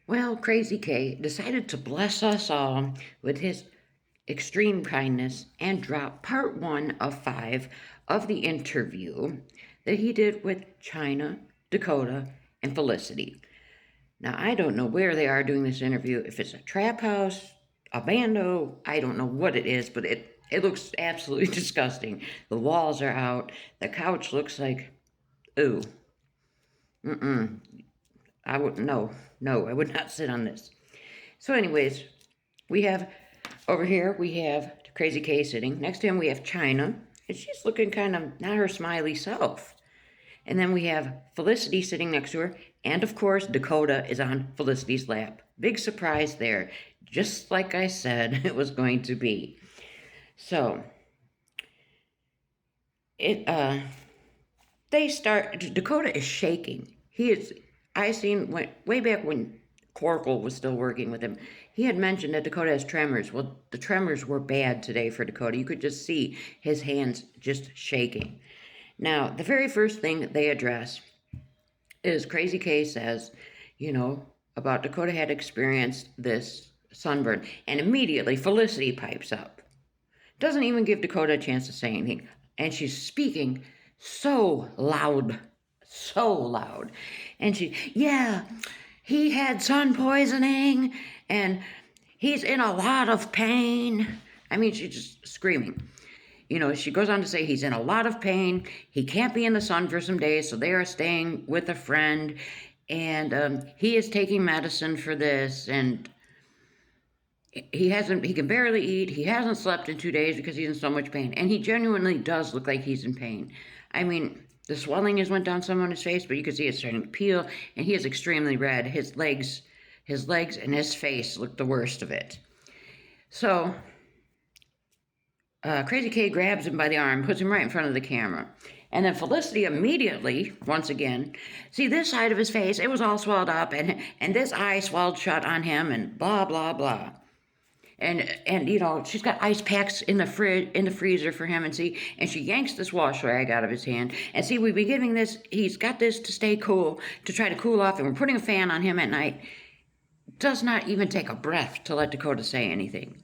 Well, Crazy K decided to bless us all with his extreme kindness and drop part 1 of 5 of the interview that he did with China, Dakota, and Felicity. Now, I don't know where they are doing this interview, if it's a trap house, a bando, I don't know what it is, but it looks absolutely disgusting. The walls are out, the couch looks like, ooh, I would, no, I would not sit on this. So anyways, we have, over here, we have Crazy K sitting. Next to him, we have China, and she's looking kind of not her smiley self. And then we have Felicity sitting next to her, and of course, Dakota is on Felicity's lap. Big surprise there, just like I said it was going to be. So, Dakota is shaking. I seen, way back when Corkle was still working with him, he had mentioned that Dakota has tremors. Well, the tremors were bad today for Dakota. You could just see his hands just shaking. Now, the very first thing they address is Crazy K says, about Dakota had experienced this sunburn. And immediately Felicity pipes up. Doesn't even give Dakota a chance to say anything. And she's speaking so loud. And yeah, he had sun poisoning and he's in a lot of pain. I mean, she's just screaming. She goes on to say he's in a lot of pain. He can't be in the sun for some days, so they are staying with a friend. And he is taking medicine for this. And he can barely eat. He hasn't slept in 2 days because he's in so much pain. And he genuinely does look like he's in pain. I mean, the swelling has went down some on his face, but you can see it's starting to peel. And he is extremely red. His legs and his face look the worst of it. So Crazy K grabs him by the arm, puts him right in front of the camera. And then Felicity immediately, once again, see this side of his face, it was all swelled up, and this eye swelled shut on him, and blah, blah, blah. And she's got ice packs in the freezer for him, and she yanks this wash rag out of his hand. And see, we've been giving he's got this to stay cool, to try to cool off, and we're putting a fan on him at night. Does not even take a breath to let Dakota say anything.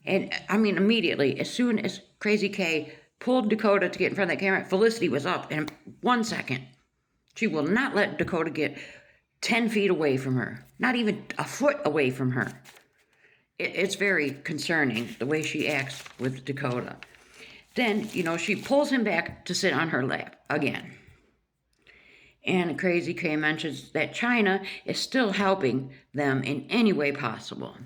And, I mean, immediately, as soon as Crazy K pulled Dakota to get in front of the camera, Felicity was up in 1 second. She will not let Dakota get 10 feet away from her, not even a foot away from her. It's very concerning, the way she acts with Dakota. Then, she pulls him back to sit on her lap again. And Crazy K mentions that China is still helping them in any way possible.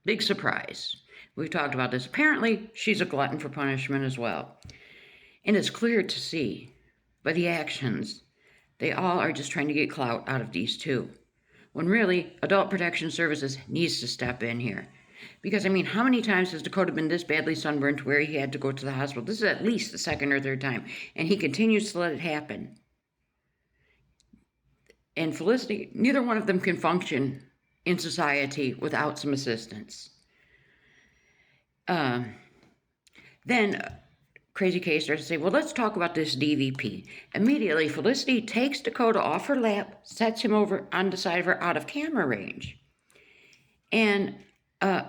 Big surprise. We've talked about this. Apparently, she's a glutton for punishment as well. And it's clear to see by the actions, they all are just trying to get clout out of these two. When really, Adult Protection Services needs to step in here. Because, I mean, how many times has Dakota been this badly sunburned to where he had to go to the hospital? This is at least the second or third time. And he continues to let it happen. And Felicity, neither one of them can function in society without some assistance. Then Crazy K starts to say, well, let's talk about this DVP. Immediately, Felicity takes Dakota off her lap, sets him over on the side of her out of camera range. And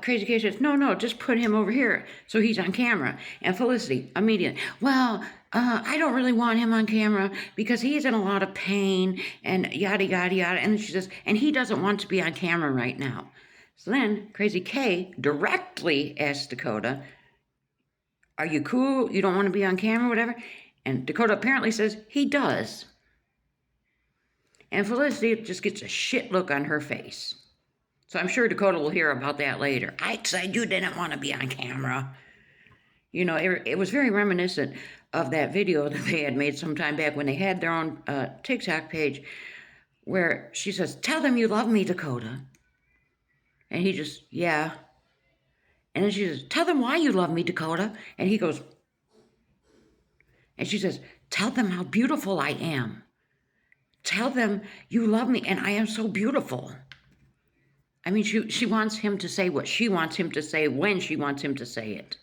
Crazy K says, no, just put him over here so he's on camera. And Felicity immediately, well, I don't really want him on camera because he's in a lot of pain and yada, yada, yada. And she says, and he doesn't want to be on camera right now. So then Crazy K directly asks Dakota, are you cool? You don't want to be on camera, whatever? And Dakota apparently says he does. And Felicity just gets a shit look on her face. So I'm sure Dakota will hear about that later. I said you didn't want to be on camera. It was very reminiscent of that video that they had made some time back when they had their own TikTok page where she says, tell them you love me, Dakota. And he just, yeah. And then she says, tell them why you love me, Dakota. And he goes, and she says, tell them how beautiful I am. Tell them you love me and I am so beautiful. I mean, she wants him to say what she wants him to say when she wants him to say it.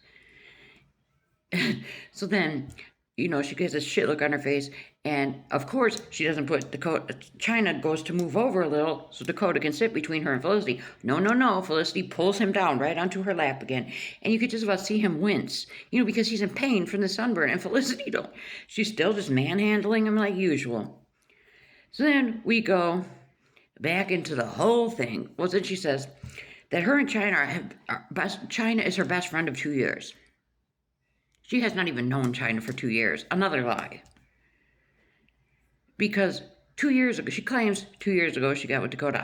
So then, she gets a shit look on her face. And of course, she doesn't put Dakota. China goes to move over a little so Dakota can sit between her and Felicity. No, no, no. Felicity pulls him down right onto her lap again. And you could just about see him wince, because he's in pain from the sunburn. And Felicity don't. She's still just manhandling him like usual. So then we go back into the whole thing. Well, then she says that her and China is her best friend of 2 years. She has not even known China for 2 years. Another lie. Because 2 years ago, she claims 2 years ago she got with Dakota.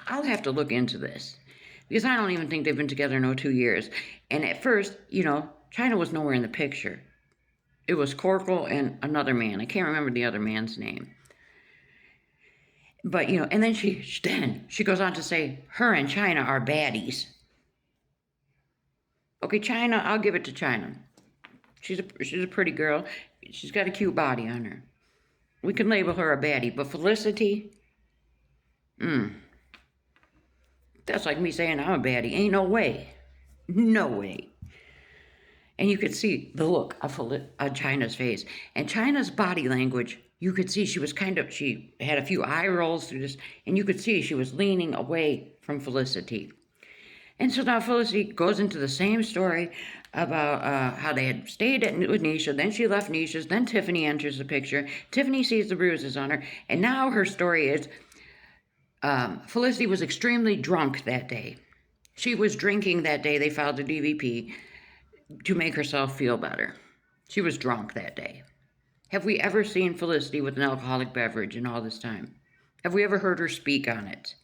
I'll have to look into this. Because I don't even think they've been together 2 years. And at first, China was nowhere in the picture. It was Corkle and another man. I can't remember the other man's name. But, and then she goes on to say her and China are baddies. Okay, China, I'll give it to China. She's a pretty girl. She's got a cute body on her. We can label her a baddie, but Felicity, that's like me saying I'm a baddie. Ain't no way. No way. And you could see the look on China's face. And China's body language, you could see she had a few eye rolls through this, and you could see she was leaning away from Felicity. And so now Felicity goes into the same story about how they had stayed with Nisha, then she left Nisha's, then Tiffany enters the picture. Tiffany sees the bruises on her, and now her story is Felicity was extremely drunk that day. She was drinking that day. They filed a DVP to make herself feel better. She was drunk that day. Have we ever seen Felicity with an alcoholic beverage in all this time? Have we ever heard her speak on it?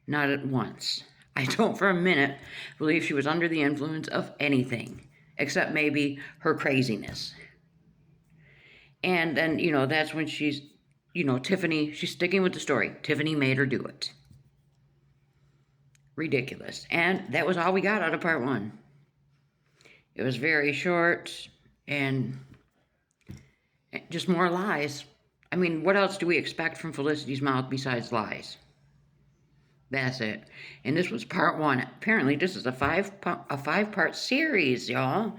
Not at once. I don't for a minute believe she was under the influence of anything, except maybe her craziness. And then, that's when she's, Tiffany, she's sticking with the story. Tiffany made her do it. Ridiculous. And that was all we got out of part 1. It was very short and just more lies. I mean, what else do we expect from Felicity's mouth besides lies? That's it. And this was part 1. Apparently, this is a five-part series, y'all.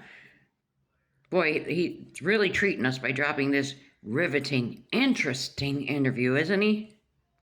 Boy, he's really treating us by dropping this riveting, interesting interview, isn't he?